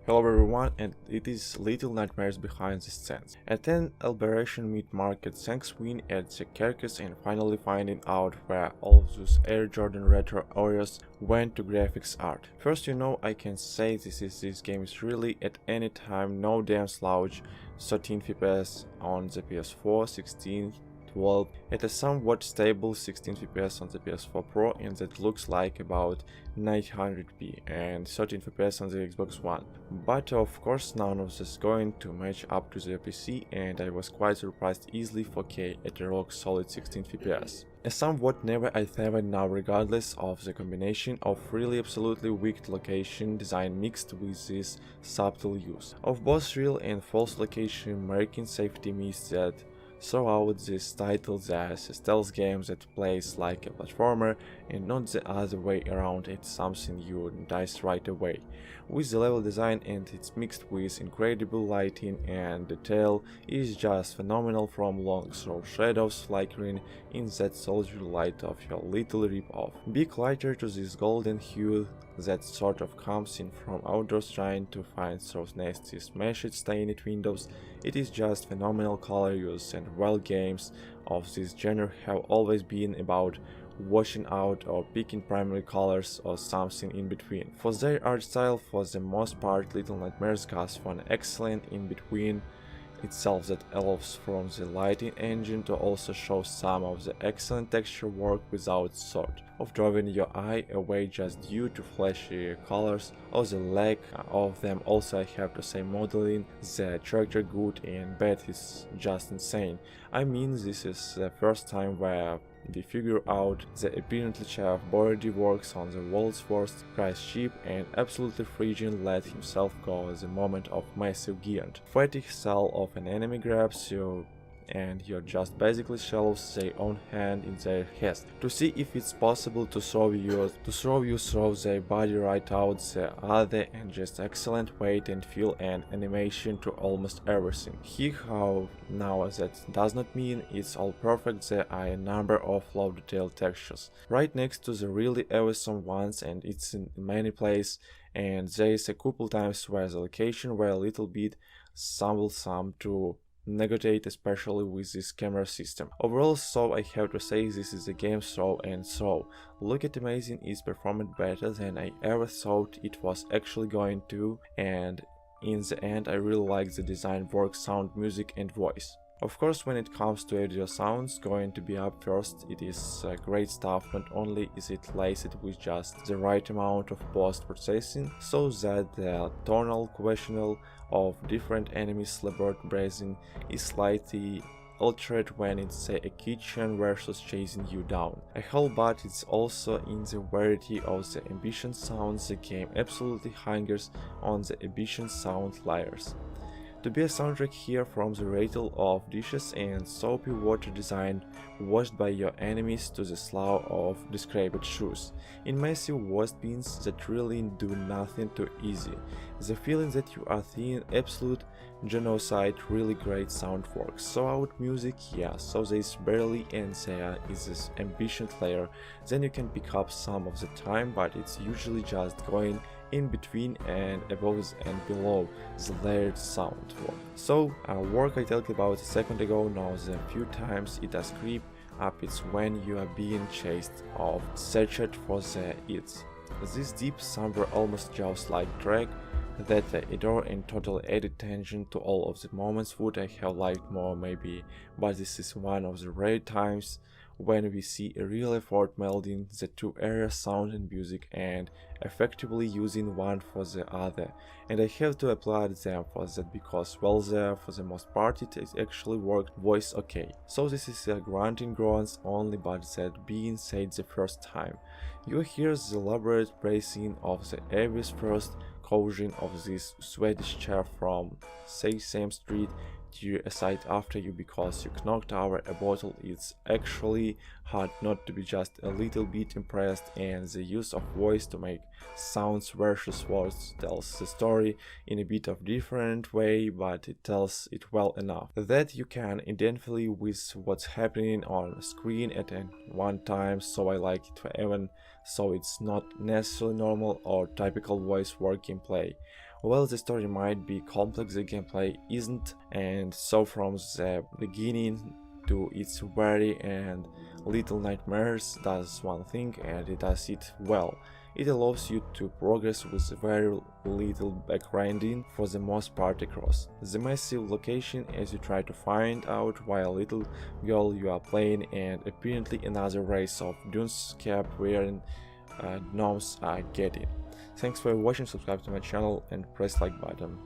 Hello everyone, and it is Little Nightmares Behind the Scenes. At an Liberation Meat Market, thanks win at the carcass and finally finding out where all those Air Jordan retro Oreos went to graphics art. First, I can say this game is really at any time no damn slouch. 13 FPS on the PS4, 16 12 at a somewhat stable 16 FPS on the PS4 Pro, and that looks like about 900p, and 13 FPS on the Xbox One. But of course none of this is going to match up to the PC, and I was quite surprised easily 4K at a rock solid 16 FPS. A somewhat never I ever now, regardless of the combination of really absolutely wicked location design mixed with this subtle use of both real and false location, making safety myths that throughout this title as a stealth game that plays like a platformer and not the other way around. It's something you dice right away. With the level design, and it's mixed with incredible lighting and detail is just phenomenal, from long throw shadows flickering in that soldier light of your little rip-off. Big lighter to this golden hue that sort of comes in from outdoors trying to find those nasty smashed stained windows. It is just phenomenal color use, and while games of this genre have always been about washing out or picking primary colors or something in between. For their art style, for the most part, Little Nightmares goes for an excellent in between itself that allows from the lighting engine to also show some of the excellent texture work without sort of drawing your eye away just due to flashy colors or the lack of them. Also, I have to say, modeling the character good and bad is just insane. I mean, this is the first time where we figure out the apparently chef Bordy works on the world's worst price cheap and absolutely freaking let himself go at the moment of massive giant. Fatty cell of an enemy grabs you and you just basically shelves their own hand in their haste to see if it's possible to throw you through their body right out the other, and just excellent weight and feel and animation to almost everything. How now that does not mean it's all perfect, there are a number of low detail textures right next to the really awesome ones, and it's in many places, and there is a couple times where the location were a little bit some to negotiate, especially with this camera system. Overall, so I have to say, this is a game throw and throw. Look at amazing, is performed better than I ever thought it was actually going to, and in the end I really like the design work, sound, music and voice. Of course, when it comes to audio sounds, going to be up first. It is great stuff. Not only is it laced with just the right amount of post-processing, so that the tonal questionable of different enemies' elaborate phrasing is slightly altered when it's a kitchen versus chasing you down. A whole, but it's also in the variety of the ambient sounds. The game absolutely hungers on the ambient sound layers. To be a soundtrack here from the rattle of dishes and soapy water design washed by your enemies to the slough of described shoes in massive waste bins that really do nothing too easy. The feeling that you are seeing absolute genocide, really great sound works. So out music, yeah, so there is barely, and there is this ambient layer, then you can pick up some of the time, but it's usually just going in between and above and below the layered sound work. So work I talked about a second ago, now the few times it does creep up, it's when you are being chased off, searched for the eats. This deep, somber, almost jaws-like track that I adore and totally added tension to all of the moments would I have liked more maybe, but this is one of the rare times when we see a real effort melding the two areas, sound and music, and effectively using one for the other, and I have to applaud them for that, because well, there for the most part it actually worked voice okay. So this is a grunting groans only, but that being said, the first time you hear the elaborate phrasing of the Abyss first causing of this Swedish chef from say same street you aside after you because you knocked over a bottle. It's actually hard not to be just a little bit impressed, and the use of voice to make sounds versus words tells the story in a bit of different way, but it tells it well enough that you can identify with what's happening on screen at one time. So I like it even so it's not necessarily normal or typical voice work gameplay. While the story might be complex, the gameplay isn't, and so from the beginning to its very end, Little Nightmares does one thing and it does it well. It allows you to progress with very little backgrinding for the most part across the massive location as you try to find out why a little girl you are playing and apparently another race of Dunes cap wearing gnomes are getting. Thanks for watching, subscribe to my channel and press like button.